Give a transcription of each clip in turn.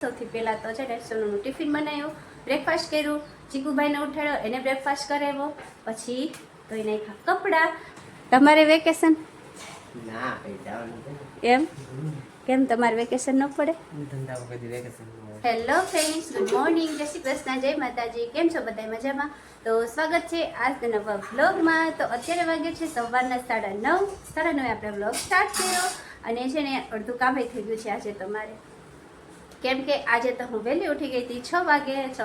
સૌથી પહેલાં તો છે ને સોનુનું ટિફિન બનાવ્યું, બ્રેકફાસ્ટ કર્યું, ચીકુભાઈને ઉઠાડ્યો, એને બ્રેકફાસ્ટ કરાવ્યો, પછી ધોઈ નાખ્યા કપડાં. તમારે વેકેશન? ના એમ કેમ તમારે વેકેશન ન પડે? હેલો ફ્રેન્ડ્સ, ગુડ મોર્નિંગ, જય શ્રી કૃષ્ણ, જય માતાજી. કેમ છો બધા? મજામાં? તો સ્વાગત છે આજના નવા વ્લોગમાં. તો અત્યારે વાગે છે સવારના 9:30. 9:30 આપણે વ્લોગ સ્ટાર્ટ કર્યો અને છે ને અડધું કામ થઈ ગયું છે આજે તમારે, કેમ કે આજે તો હું વહેલી ઉઠી ગઈ હતી 6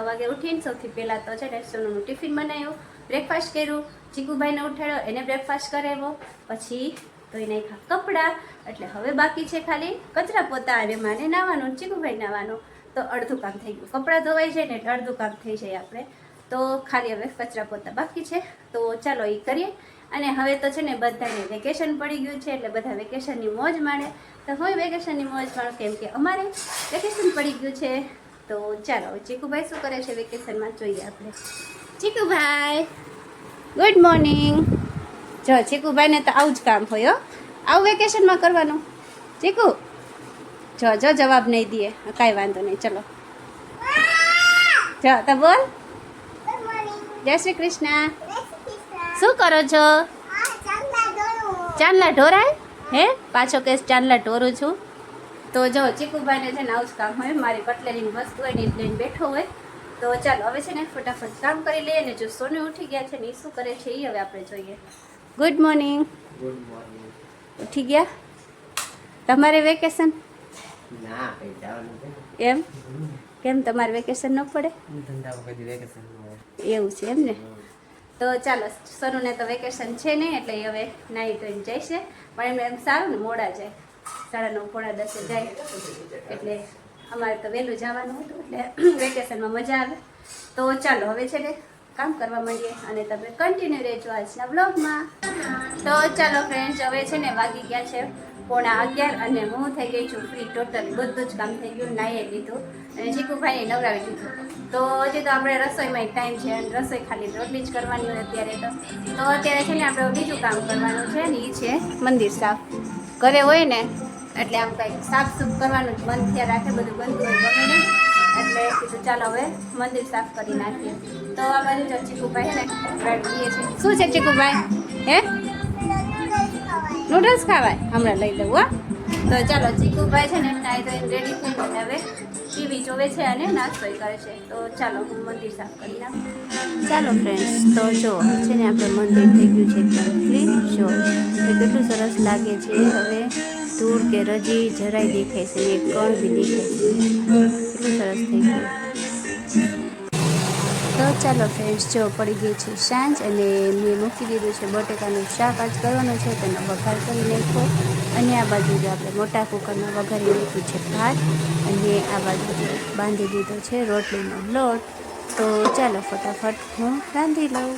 વાગે ઉઠીને સૌથી પહેલાં તો છે ને સોનુનું ટિફિન બનાવ્યું, બ્રેકફાસ્ટ કર્યું, ચીકુભાઈને ઉઠાડ્યો, એને બ્રેકફાસ્ટ કરાવ્યો, પછી ધોઈ નાખ્યા કપડાં. એટલે હવે બાકી છે ખાલી કચરા પોતા અને મારે નાવાનું, ચીકુભાઈ નાવાનું. તો અડધું કામ થઈ ગયું, કપડાં ધોવાઈ જાય ને એટલે અડધું કામ થઈ જાય આપણે. તો ખાલી હવે કચરા પોતા બાકી છે, તો ચાલો એ કરીએ. અને હવે તો છે ને બધાને વેકેશન પડી ગયું છે એટલે બધા વેકેશનની મોજ માણે. તો હવે વેકેશનની મોજ માણો, કેમ કે અમારે વેકેશન પડી ગયું છે. તો ચાલો હવે ચીકુભાઈ શું કરે છે વેકેશનમાં જોઈએ આપણે. ચીકુભાઈ ગુડ મોર્નિંગ. જો ચીકુભાઈને તો આવું જ કામ હોય હો, આવું વેકેશનમાં કરવાનું. ચીકુ જો જવાબ નહીં દે, કાંઈ વાંધો નહીં, ચલો જો તો બોલ. જય શ્રી કૃષ્ણ. શું કરો છો? ચાંદલા ઢોરાય હે? પાછો કેસ ચાંદલા ઢોરું છું. તો જો ચીકુભાઈને છે ને આવું જ કામ હોય, મારી કટલેરીની વસ્તુ હોય ને લઈને બેઠો હોય. તો ચાલો હવે છે ને ફટાફટ કામ કરી લઈએ. ને જો સોનુ ઉઠી ગયા છે ને એ શું કરે છે એ હવે આપણે જોઈએ. Good morning. Good morning. ઉઠી ગયા? તમારે વેકેશન? ના એમ કેમ તમારે વેકેશન ન પડે? એવું છે એમ ને. તો ચાલો સોનુને તો વેકેશન છે નહીં એટલે હવે નાહી ધોઈને જાય છે. પણ એમ સારું ને મોડા જાય, 9:30 પોણા 10 જાય. એટલે અમારે તો વહેલું જવાનું હતું એટલે વેકેશનમાં મજા આવે. તો ચાલો હવે છે ને કામ કરવા માંડીએ અને તમે કન્ટિન્યુ રહેજો આજના બ્લોગમાં. તો ચાલો ફ્રેન્ડ્સ, હવે છે ને વાગી ગયા છે 11:15 અને હું થઈ ગઈ છું ફ્રી. ટોટલી બધું જ કામ થઈ ગયું, નાહી લીધું અને ચીકુભાઈને નવરાવી દીધું. તો હજી તો આપણે રસોઈમાં ટાઈમ છે અને રસોઈ ખાલી રોટલી જ કરવાની હોય અત્યારે. તો અત્યારે છે ને આપણે બીજું કામ કરવાનું છે ને એ છે મંદિર સાફ. ઘરે હોય ને એટલે આમ કંઈક સાફ સૂફ કરવાનું જ મન થયા રાખે, બધું ગંદુ હોય ગમે નહીં. એટલે કીધું ચાલો હવે મંદિર સાફ કરી નાખીએ. તો આ બાજુ જો ચીકુભાઈ ને રડીએ છે. શું છે ચીકુભાઈ? હે નૂડલ્સ ખાવાય? હમણાં લઈ લઉં હો. તો ચાલો ચીકુભાઈ છે ને નાઈ ધોઈને રેડી થઈને હવે ટીવી જોવે છે અને નાસ્તો કરે છે. તો ચાલો હું મંદિર સાફ કરી નાખું. ચાલો ફ્રેન્ડ્સ, તો જો છે ને આપણે મંદિર થઈ ગયું છે એકદમ ક્લીન. જો એ કેટલું સરસ લાગે છે. હવે ધૂળ કે રજી જરાય દેખાય છે, એક કણ બી દેખાય છે. કેટલું સરસ થઈ ગયું. તો ચાલો ફ્રેન્ડ્સ, જો પડી ગઈ છે સાંજ અને મેં મૂકી દીધું છે બટેકાનું શાક આજ કરવાનું છે, તેનો વઘાર કરી નાખ્યો. અને આ બાજુ જો આપણે મોટા કુકરમાં વઘારી નાખ્યું છે ભાત અને આ બાજુ બાંધી દીધો છે રોટલીનો લોટ. તો ચાલો ફટાફટ હું રાંધી લઉં.